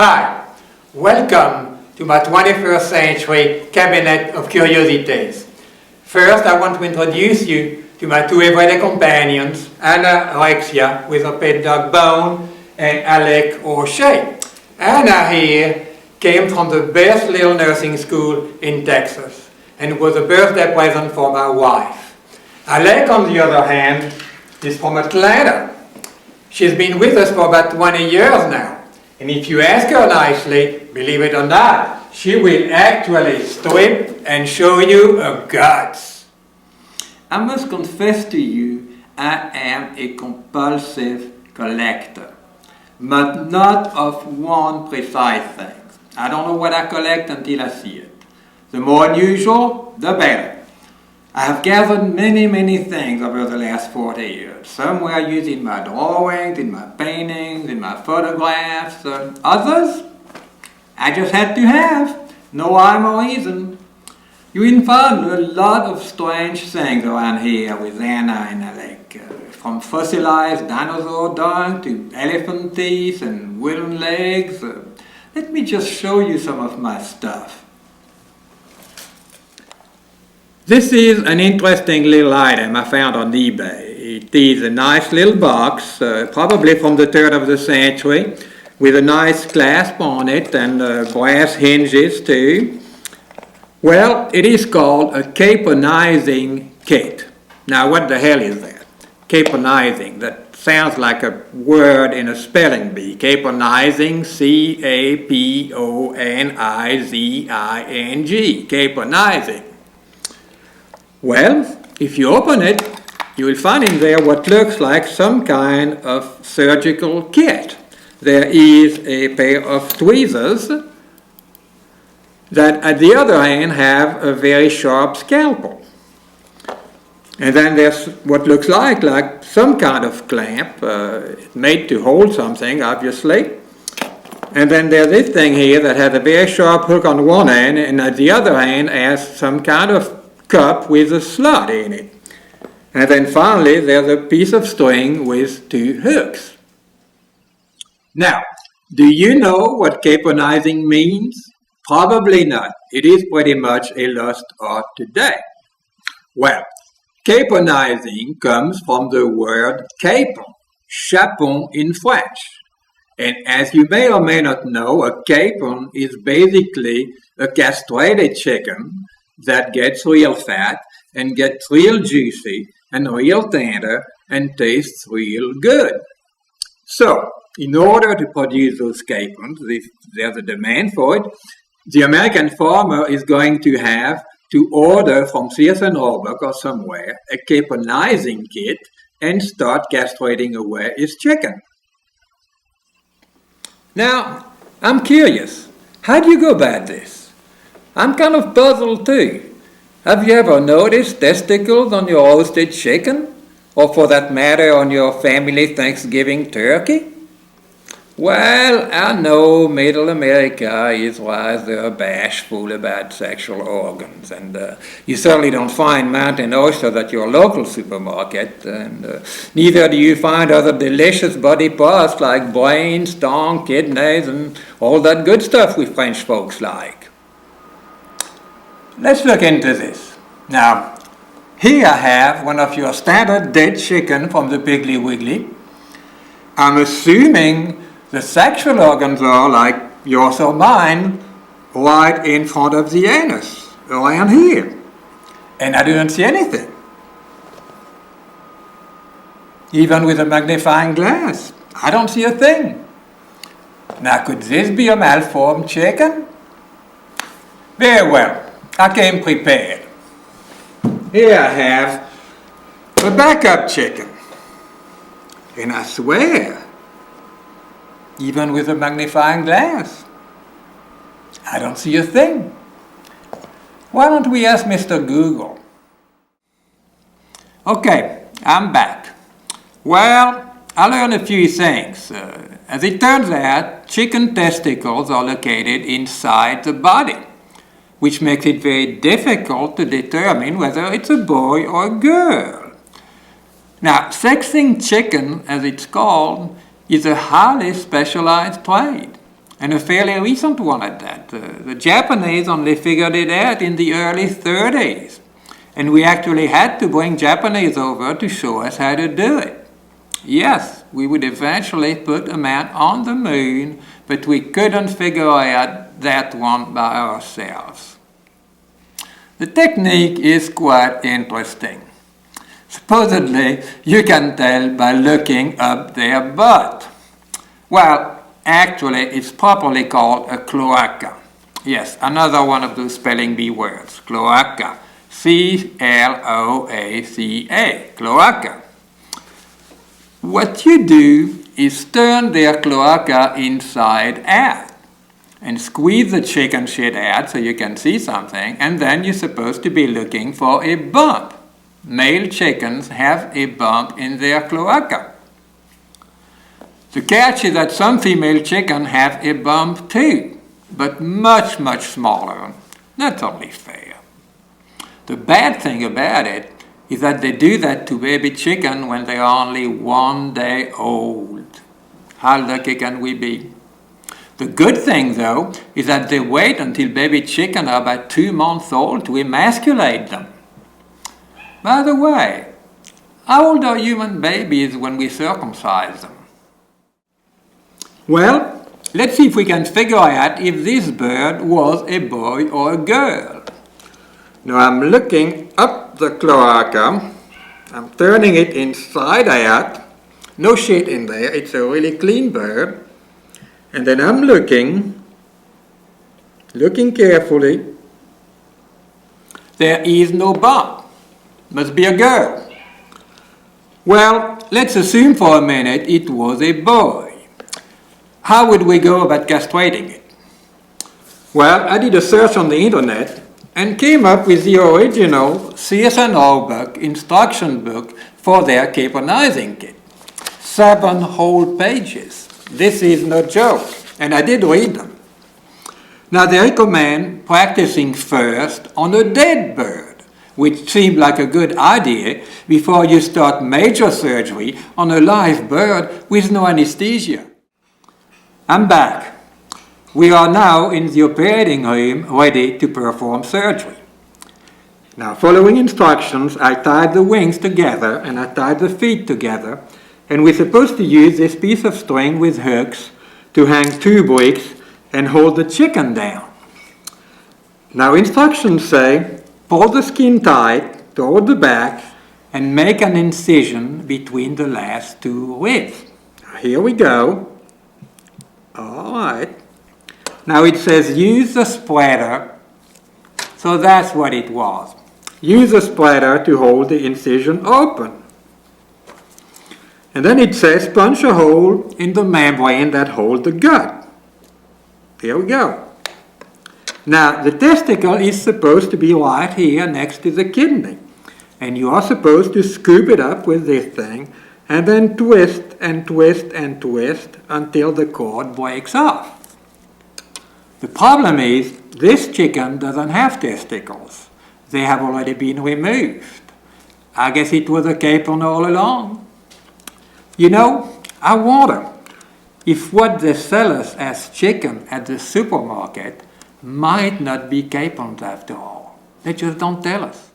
Hi, welcome to my 21st century cabinet of curiosities. First, I want to introduce you to my two everyday companions, Anna Rexia with her pet dog Bone and Alec O'Shea. Anna here came from the best little nursing school in Texas and was a birthday present for my wife. Alec, on the other hand, is from Atlanta. She's been with us for about 20 years now. And if you ask her nicely, believe it or not, she will actually strip and show you her guts. I must confess to you, I am a compulsive collector, but not of one precise thing. I don't know what I collect until I see it. The more unusual, the better. I have gathered many things over the last 40 years. Some were used in my drawings, in my paintings, in my photographs. Others, I just had to have. No rhyme or reason. You will find a lot of strange things around here with Anna and Alec. From fossilized dinosaur dung to elephant teeth and wooden legs. Let me just show you some of my stuff. This is an interesting little item I found on eBay. It is a nice little box, probably from the turn of the century, with a nice clasp on it and brass hinges too. Well, it is called a Caponizing Kit. Now, what the hell is that? Caponizing, that sounds like a word in a spelling bee. Caponizing, C-A-P-O-N-I-Z-I-N-G, Caponizing. Well, if you open it, you will find in there what looks like some kind of surgical kit. There is a pair of tweezers that at the other hand have a very sharp scalpel. And then there's what looks like some kind of clamp made to hold something, obviously. And then there's this thing here that has a very sharp hook on one end, and at the other hand has some kind of cup with a slot in it. And then finally there's a piece of string with two hooks. Now, do you know what caponizing means? Probably not. It is pretty much a lost art today. Well, caponizing comes from the word capon, chapon in French. And as you may or may not know, a capon is basically a castrated chicken that gets real fat and gets real juicy and real tender and tastes real good. So, in order to produce those capons, if there's a demand for it, the American farmer is going to have to order from Sears and Roebuck or somewhere a caponizing kit and start castrating away his chicken. Now, I'm curious, how do you go about this? I'm kind of puzzled too. Have you ever noticed testicles on your roasted chicken? Or for that matter on your family Thanksgiving turkey? Well, I know Middle America is rather bashful about sexual organs, and you certainly don't find mountain oysters at your local supermarket, and neither do you find other delicious body parts like brains, tongue, kidneys, and all that good stuff we French folks like. Let's look into this. Now, here I have one of your standard dead chicken from the Piggly Wiggly. I'm assuming the sexual organs are, like yours or mine, right in front of the anus, around here. And I don't see anything. Even with a magnifying glass, I don't see a thing. Now, could this be a malformed chicken? Very well. I came prepared. Here I have a backup chicken. And I swear, even with a magnifying glass, I don't see a thing. Why don't we ask Mr. Google? Okay, I'm back. Well, I learned a few things. As it turns out, chicken testicles are located inside the body, which makes it very difficult to determine whether it's a boy or a girl. Now, sexing chicken, as it's called, is a highly specialized trade. and a fairly recent one at that. The Japanese only figured it out in the early 30s, and we actually had to bring Japanese over to show us how to do it. Yes, we would eventually put a man on the moon, but we couldn't figure out that one by ourselves. The technique is quite interesting. Supposedly, you can tell by looking up their butt. Well, actually, it's properly called a cloaca. Yes, another one of those spelling bee words, cloaca. C-L-O-A-C-A, cloaca. What you do is turn their cloaca inside out and squeeze the chicken shit out so you can see something, and then you're supposed to be looking for a bump. Male chickens have a bump in their cloaca. The catch is that some female chickens have a bump too, but much, much smaller. That's only fair. The bad thing about it is that they do that to baby chicken when they are only 1 day old. How lucky can we be? The good thing, though, is that they wait until baby chicken are about 2 months old to emasculate them. By the way, how old are human babies when we circumcise them? Well, let's see if we can figure out if this bird was a boy or a girl. Now I'm looking up the cloaca, I'm turning it inside out, no shit in there, it's a really clean bird, and then I'm looking carefully. There is no bump, must be a girl. Well, let's assume for a minute it was a boy. How would we go about castrating it? Well, I did a search on the internet and came up with the original C.S.N. Roebuck instruction book for their Caponizing Kit. 7 whole pages. This is no joke, and I did read them. Now they recommend practicing first on a dead bird, which seemed like a good idea before you start major surgery on a live bird with no anesthesia. I'm back. We are now in the operating room ready to perform surgery. Now, following instructions, I tied the wings together and I tied the feet together, and we're supposed to use this piece of string with hooks to hang 2 bricks and hold the chicken down. Now, instructions say, pull the skin tight toward the back and make an incision between the last 2 ribs. Here we go. All right. Now it says use the spreader, so that's what it was. Use the spreader to hold the incision open. And then it says punch a hole in the membrane that holds the gut. There we go. Now the testicle is supposed to be right here next to the kidney. And you are supposed to scoop it up with this thing and then twist and twist and twist until the cord breaks off. The problem is, this chicken doesn't have testicles. They have already been removed. I guess it was a capon all along. You know, I wonder if what they sell us as chicken at the supermarket might not be capons after all. They just don't tell us.